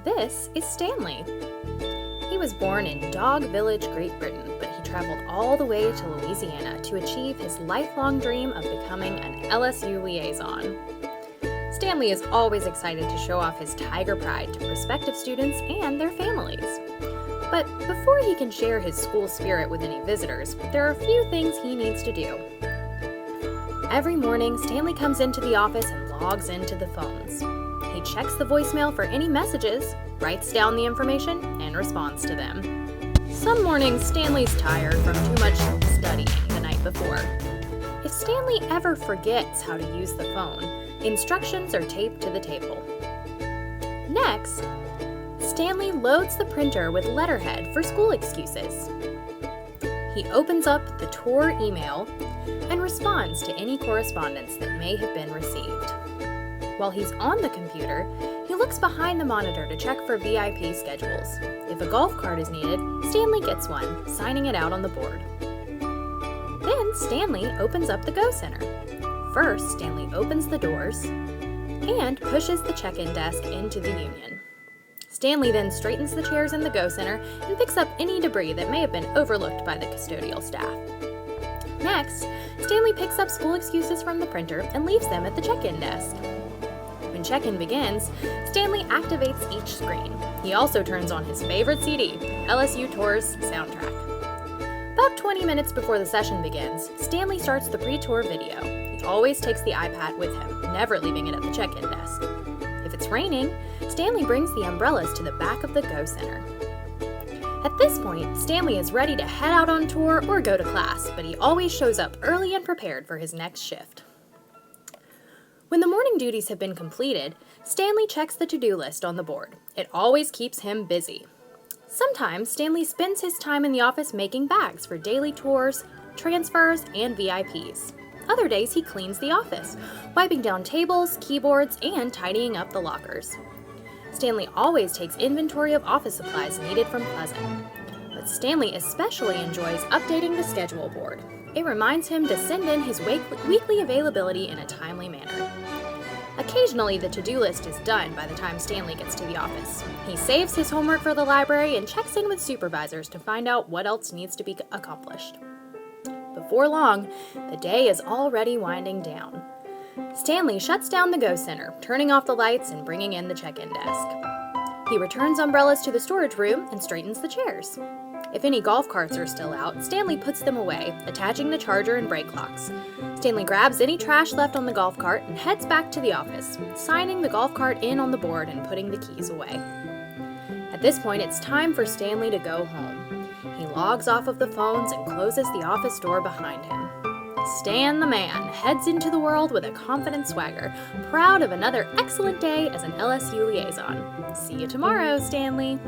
This is Stanley. He was born in Dog Village, Great Britain, but he traveled all the way to Louisiana to achieve his lifelong dream of becoming an LSU liaison. Stanley is always excited to show off his tiger pride to prospective students and their families. But before he can share his school spirit with any visitors, there are a few things he needs to do. Every morning, Stanley comes into the office and logs into the phones. He checks the voicemail for any messages, writes down the information, and responds to them. Some mornings, Stanley's tired from too much studying the night before. If Stanley ever forgets how to use the phone, instructions are taped to the table. Next, Stanley loads the printer with letterhead for school excuses. He opens up the tour email and responds to any correspondence that may have been received. While he's on the computer, he looks behind the monitor to check for VIP schedules. If a golf cart is needed, Stanley gets one, signing it out on the board. Then Stanley opens up the Go Center. First, Stanley opens the doors and pushes the check-in desk into the union. Stanley then straightens the chairs in the Go Center and picks up any debris that may have been overlooked by the custodial staff. Next, Stanley picks up school excuses from the printer and leaves them at the check-in desk. When check-in begins, Stanley activates each screen. He also turns on his favorite CD, LSU Tour's soundtrack. About 20 minutes before the session begins, Stanley starts the pre-tour video. He always takes the iPad with him, never leaving it at the check-in desk. If it's raining, Stanley brings the umbrellas to the back of the Go Center. At this point, Stanley is ready to head out on tour or go to class, but he always shows up early and prepared for his next shift. When the morning duties have been completed, Stanley checks the to-do list on the board. It always keeps him busy. Sometimes Stanley spends his time in the office making bags for daily tours, transfers, and VIPs. Other days he cleans the office, wiping down tables, keyboards, and tidying up the lockers. Stanley always takes inventory of office supplies needed from Pleasant. But Stanley especially enjoys updating the schedule board. It reminds him to send in his weekly availability in a timely manner. Occasionally, the to-do list is done by the time Stanley gets to the office. He saves his homework for the library and checks in with supervisors to find out what else needs to be accomplished. Before long, the day is already winding down. Stanley shuts down the Go Center, turning off the lights and bringing in the check-in desk. He returns umbrellas to the storage room and straightens the chairs. If any golf carts are still out, Stanley puts them away, attaching the charger and brake locks. Stanley grabs any trash left on the golf cart and heads back to the office, signing the golf cart in on the board and putting the keys away. At this point, it's time for Stanley to go home. He logs off of the phones and closes the office door behind him. Stan the man heads into the world with a confident swagger, proud of another excellent day as an LSU liaison. See you tomorrow, Stanley.